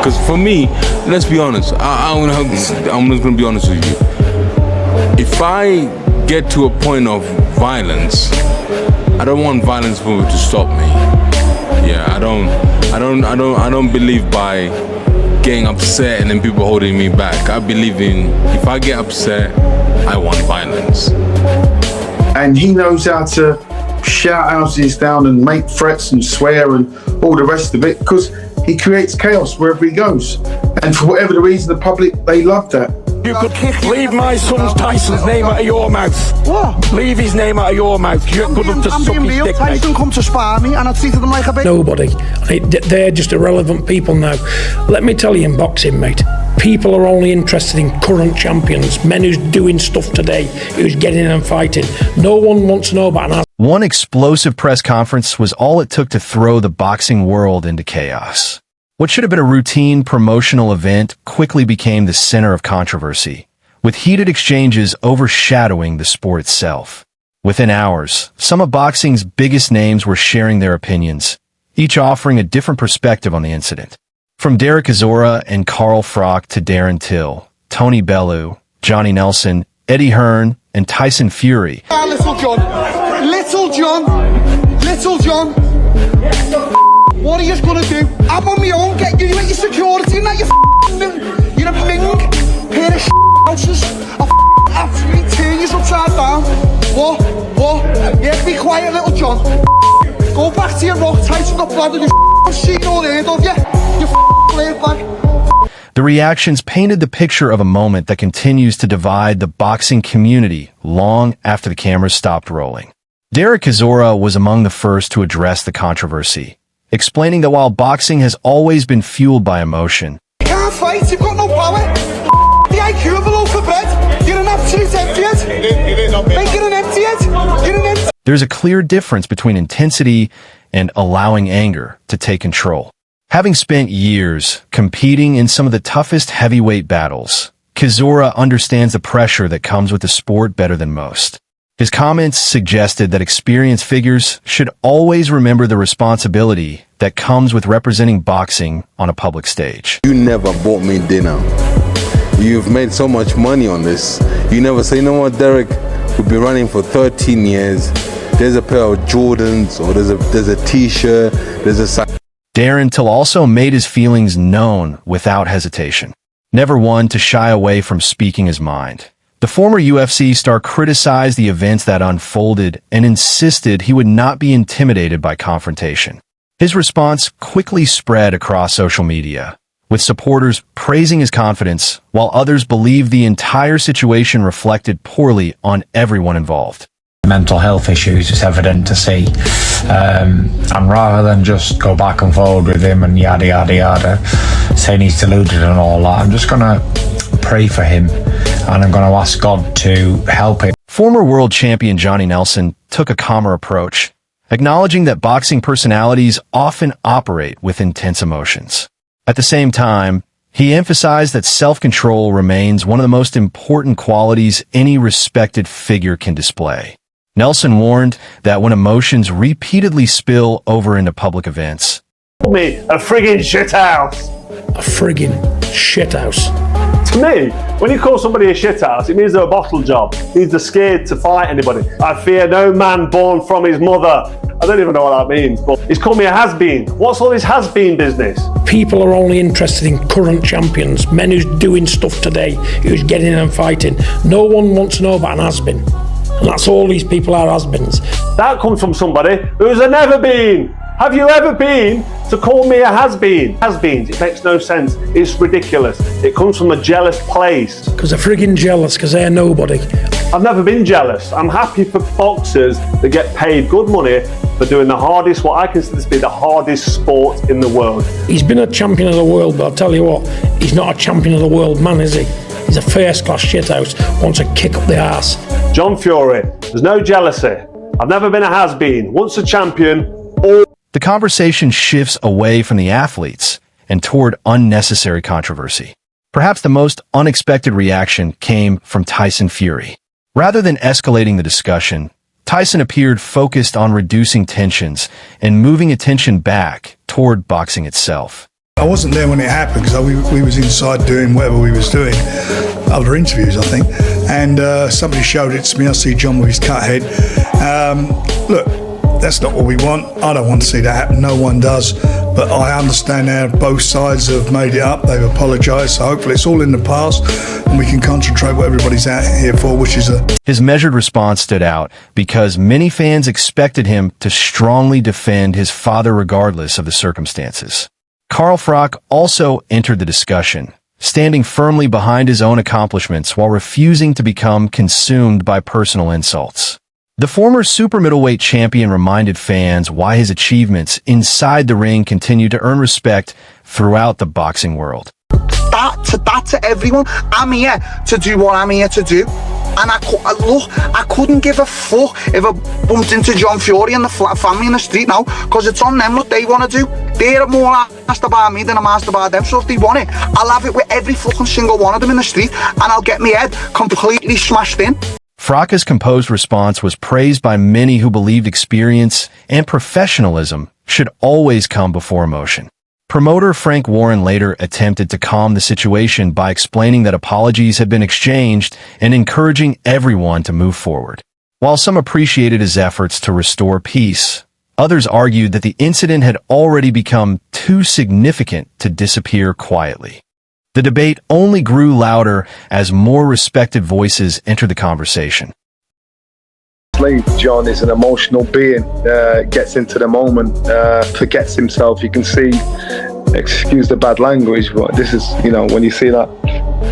Because for me, let's be honest, I'm just going to be honest with you. If I get to a point of violence, I don't want violence to stop me. Yeah, I don't believe by getting upset and then people holding me back. I believe in, if I get upset, I want violence. And he knows how to shout houses down and make threats and swear and all the rest of it, because he creates chaos wherever he goes. And for whatever the reason, the public, they love that. You could leave my son Tyson's name out of your mouth. What? Leave his name out of your mouth. You're good enough to suck his dick, mate. Tyson come to spar me and I treated them like a bitch. Nobody. They're just irrelevant people now. Let me tell you, in boxing, mate, people are only interested in current champions, men who's doing stuff today, who's getting in and fighting. No one wants to know about an. One explosive press conference was all it took to throw the boxing world into chaos. What should have been a routine promotional event quickly became the center of controversy, with heated exchanges overshadowing the sport itself. Within hours, some of boxing's biggest names were sharing their opinions, each offering a different perspective on the incident. From Derek Chisora and Froch to Darren Till, Tony Bellew, Johnny Nelson, Eddie Hearn, and Tyson Fury. Little John. What are you gonna do? I'm on my own. Get you at your security, not your you're a ming. Pair of houses. I'll absolutely tear you upside down. What? Yeah, be quiet, little John. Go back to your Froch Tyson, got blood on your seen all heard of you. You laid back. The reactions painted the picture of a moment that continues to divide the boxing community long after the cameras stopped rolling. Derek Chisora was among the first to address the controversy, explaining that while boxing has always been fueled by emotion, you can't fight, you've got no power. The IQ of a loaf of bread. You're an absolute emptyhead. Make it an emptyhead. You're an empty. there's a clear difference between intensity and allowing anger to take control. Having spent years competing in some of the toughest heavyweight battles, Chisora understands the pressure that comes with the sport better than most. His comments suggested that experienced figures should always remember the responsibility that comes with representing boxing on a public stage. You never bought me dinner. You've made so much money on this. You never say, you know what, Derek, we've been running for 13 years. There's a pair of Jordans, or there's a t-shirt, there's a... Darren Till also made his feelings known without hesitation, never one to shy away from speaking his mind. The former UFC star criticized the events that unfolded and insisted he would not be intimidated by confrontation. His response quickly spread across social media, with supporters praising his confidence, while others believed the entire situation reflected poorly on everyone involved. Mental health issues, it's evident to see. And rather than just go back and forward with him and yada yada yada, saying he's deluded and all that, I'm just going to pray for him and I'm going to ask God to help him. Former world champion Johnny Nelson took a calmer approach, acknowledging that boxing personalities often operate with intense emotions. At the same time, he emphasized that self-control remains one of the most important qualities any respected figure can display. Nelson warned that when emotions repeatedly spill over into public events, me a friggin' shithouse. A friggin' shithouse. To me, when you call somebody a shithouse, it means they're a bottle job. Means they're scared to fight anybody. I fear no man born from his mother. I don't even know what that means, but he's called me a has-been. What's all this has-been business? People are only interested in current champions, men who's doing stuff today, who's getting in and fighting. No one wants to know about an has-been. And that's all these people are, has-beens. That comes from somebody who's a never-been. Have you ever been to call me a has-been? Has-beens, it makes no sense. It's ridiculous. It comes from a jealous place. Because they're friggin' jealous, because they're nobody. I've never been jealous. I'm happy for boxers that get paid good money for doing the hardest, what I consider to be the hardest sport in the world. He's been a champion of the world, but I'll tell you what, he's not a champion of the world man, is he? He's a first-class shithouse, wants to kick up the arse. John Fury, there's no jealousy. I've never been a has-been. Once a champion, the conversation shifts away from the athletes and toward unnecessary controversy. Perhaps the most unexpected reaction came from Tyson Fury. Rather than escalating the discussion, Tyson appeared focused on reducing tensions and moving attention back toward boxing itself. I wasn't there when it happened because we was inside doing whatever we was doing, other interviews I think, and somebody showed it to me. I see John with his cut head. Look, that's not what we want. I don't want to see that happen. No one does. But I understand now both sides have made it up. They've apologised. So hopefully it's all in the past and we can concentrate what everybody's out here for, which is a... His measured response stood out because many fans expected him to strongly defend his father regardless of the circumstances. Carl Froch also entered the discussion, standing firmly behind his own accomplishments while refusing to become consumed by personal insults. The former super middleweight champion reminded fans why his achievements inside the ring continue to earn respect throughout the boxing world. That to everyone. I'm here to do what I'm here to do. And I couldn't give a fuck if I bumped into John Fury and the family in the street now, because it's on them what they want to do. They're more asked about me than I'm asked about them, so if they want it, I'll have it with every fucking single one of them in the street, and I'll get my head completely smashed in. Froch's composed response was praised by many who believed experience and professionalism should always come before emotion. Promoter Frank Warren later attempted to calm the situation by explaining that apologies had been exchanged and encouraging everyone to move forward. While some appreciated his efforts to restore peace, others argued that the incident had already become too significant to disappear quietly. The debate only grew louder as more respected voices entered the conversation. John is an emotional being, gets into the moment, forgets himself. You can see, excuse the bad language, but this is, when you see that,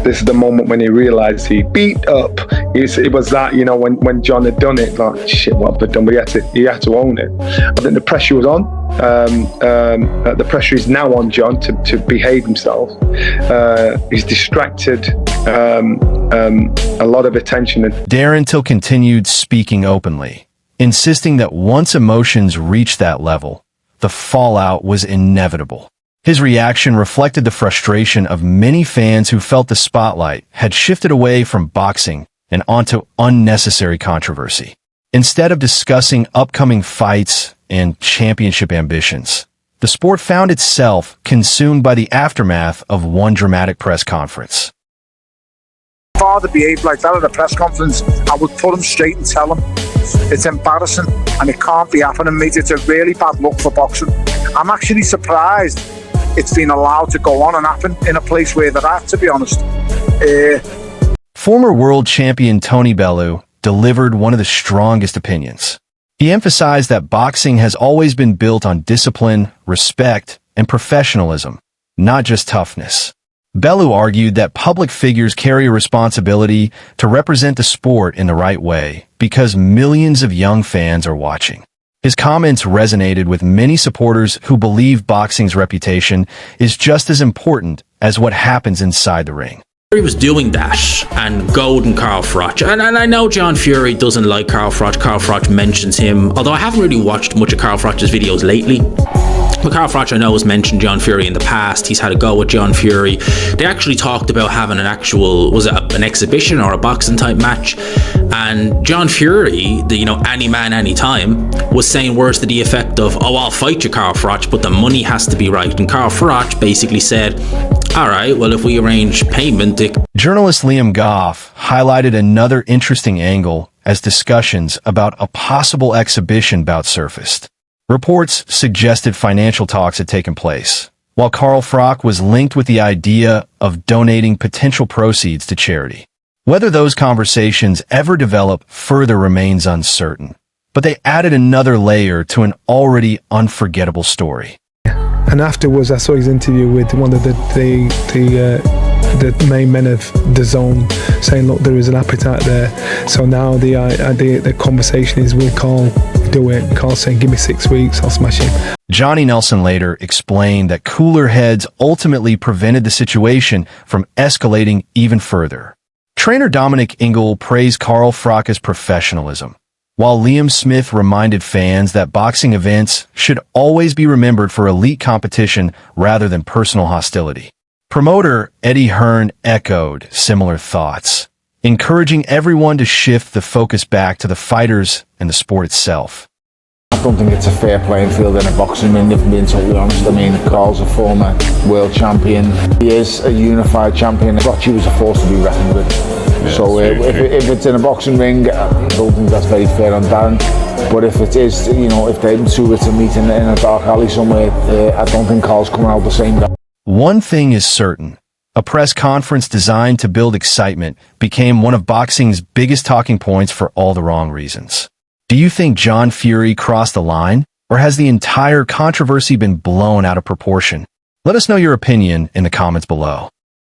this is the moment when he realised he beat up. It was that, when John had done it, like, shit, what have I done? But he had to own it. I think the pressure was on. The pressure is now on John to behave himself. He's distracted. A lot of attention. Darren Till continued speaking openly, insisting that once emotions reached that level, the fallout was inevitable. His reaction reflected the frustration of many fans who felt the spotlight had shifted away from boxing and onto unnecessary controversy. Instead of discussing upcoming fights and championship ambitions, the sport found itself consumed by the aftermath of one dramatic press conference. Father behaved like that at a press conference, I would put him straight and tell him it's embarrassing and it can't be happening, mate. It's a really bad look for boxing. I'm actually surprised it's been allowed to go on and happen in a place where they're at, to be honest. Former world champion Tony Bellew delivered one of the strongest opinions. He emphasized that boxing has always been built on discipline, respect, and professionalism, not just toughness. Bellew argued that public figures carry a responsibility to represent the sport in the right way because millions of young fans are watching. His comments resonated with many supporters who believe boxing's reputation is just as important as what happens inside the ring. He was doing that and goading Carl Froch, and I know John Fury doesn't like Carl Froch. Carl Froch mentions him, although I haven't really watched much of Carl Froch's videos lately. But Carl Froch, I know, has mentioned John Fury in the past. He's had a go with John Fury. They actually talked about having an actual, was it an exhibition or a boxing type match? And John Fury, any man, any time, was saying words to the effect of, oh, I'll fight you, Carl Froch, but the money has to be right. And Carl Froch basically said, all right, well, if we arrange payment... Journalist Liam Goff highlighted another interesting angle as discussions about a possible exhibition bout surfaced. Reports suggested financial talks had taken place, while Carl Froch was linked with the idea of donating potential proceeds to charity. Whether those conversations ever develop further remains uncertain, but they added another layer to an already unforgettable story. And afterwards, I saw his interview with one of the main men of the zone, saying, "Look, there is an appetite there." So now the conversation is, will Carl do it? Carl saying, "Give me 6 weeks, I'll smash him." Johnny Nelson later explained that cooler heads ultimately prevented the situation from escalating even further. Trainer Dominic Ingle praised Carl Froch's professionalism, while Liam Smith reminded fans that boxing events should always be remembered for elite competition rather than personal hostility. Promoter Eddie Hearn echoed similar thoughts, encouraging everyone to shift the focus back to the fighters and the sport itself. don't think it's a fair playing field in a boxing ring, if I'm being totally honest. I mean, Carl's a former world champion. He is a unified champion. Froch was a force to be reckoned with. So if it's in a boxing ring, I don't think that's very fair on Darren. But if it is, you know, if they two were to meet in a dark alley somewhere, I don't think Carl's coming out the same guy. One thing is certain. A press conference designed to build excitement became one of boxing's biggest talking points for all the wrong reasons. Do you think John Fury crossed the line, or has the entire controversy been blown out of proportion? Let us know your opinion in the comments below.